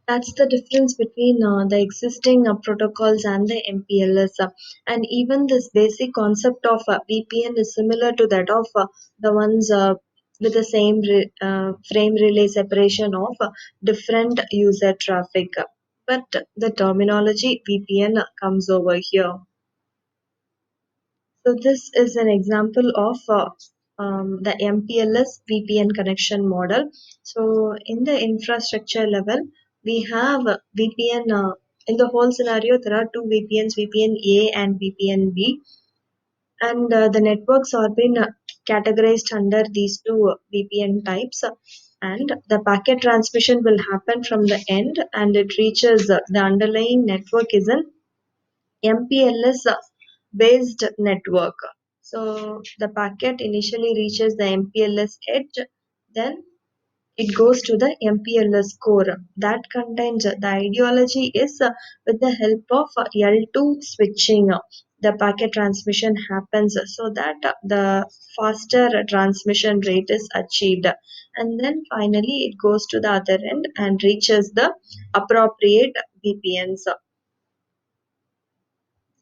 That's the difference between the existing protocols and the MPLS. And even this basic concept of VPN is similar to that of the ones with the same frame relay separation of different user traffic. But the terminology VPN comes over here. So this is an example of the MPLS VPN connection model. So in the infrastructure level, we have VPN. In the whole scenario, there are two VPNs, VPN A and VPN B, and the networks are being categorized under these two VPN types. And the packet transmission will happen from the end, and it reaches the underlying network is an MPLS based network. So the packet initially reaches the MPLS edge, then it goes to the MPLS core. That contains the ideology is with the help of L2 switching. The packet transmission happens so that the faster transmission rate is achieved, and then finally it goes to the other end and reaches the appropriate VPNs.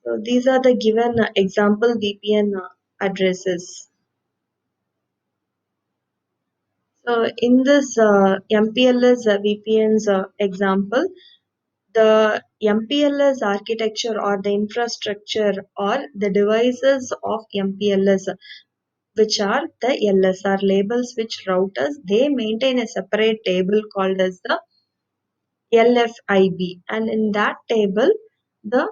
So these are the given example VPN addresses. So in this MPLS VPNs example, the MPLS architecture or the infrastructure or the devices of MPLS, which are the LSR labels, which routers, they maintain a separate table called as the LFIB, and in that table, the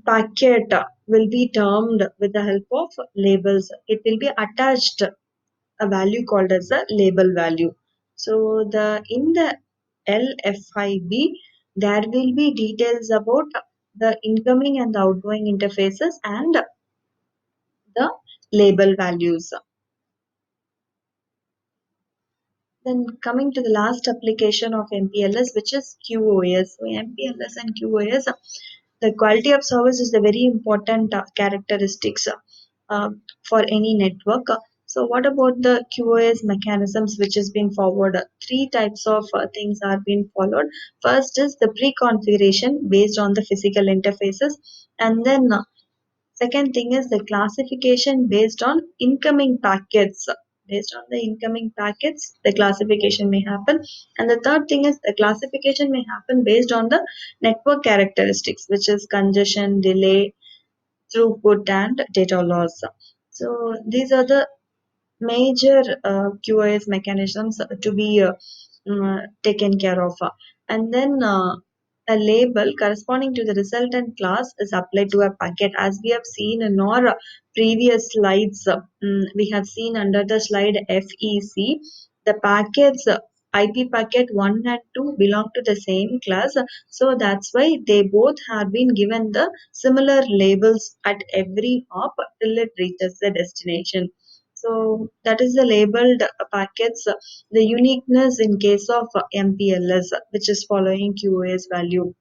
packet will be termed with the help of labels. It will be attached a value called as a label value. So the in the LFIB there will be details about the incoming and the outgoing interfaces and the label values. Then coming to the last application of MPLS, which is QoS. So MPLS and QoS, the quality of service is the very important characteristics for any network. So what about the QoS mechanisms which has been followed? Three types of things are being followed. First is the pre-configuration based on the physical interfaces, and then second thing is the classification based on incoming packets. Based on the incoming packets, the classification may happen. And the third thing is the classification may happen based on the network characteristics, which is congestion, delay, throughput, and data loss. So these are the major QoS mechanisms to be taken care of. And then a label corresponding to the resultant class is applied to a packet. As we have seen in our previous slides, we have seen under the slide FEC, the packets IP packet 1 and 2 belong to the same class. So that's why they both have been given the similar labels at every hop till it reaches the destination. So that is the labeled packets, the uniqueness in case of MPLS, which is following QoS value.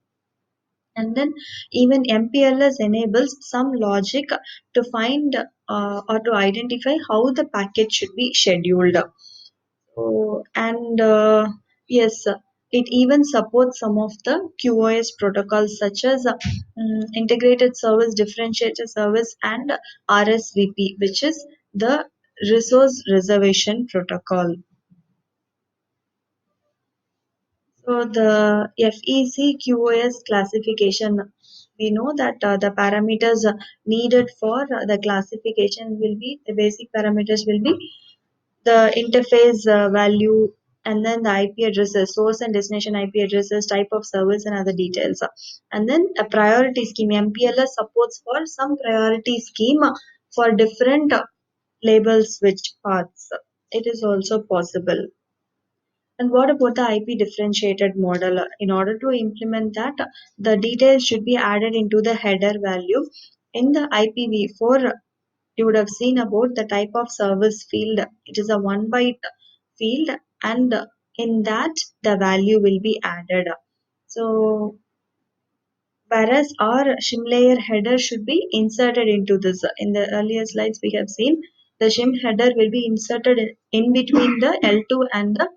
And then even MPLS enables some logic to find or to identify how the packet should be scheduled. So, and yes, it even supports some of the QoS protocols such as integrated service, differentiated service, and RSVP, which is the resource reservation protocol. So the FEC QoS classification, we know that the parameters needed for the classification will be the basic parameters will be the interface value, and then the IP addresses, source and destination IP addresses, type of service, and other details. And then a priority scheme. MPLS supports for some priority scheme for different label switch paths. It is also possible. And what about the IP differentiated model? In order to implement that, the details should be added into the header value. In the IPv4, you would have seen about the type of service field. It is a 1 byte field, and in that the value will be added. So whereas our shim layer header should be inserted into this. In the earlier slides we have seen the shim header will be inserted in between the L2 and the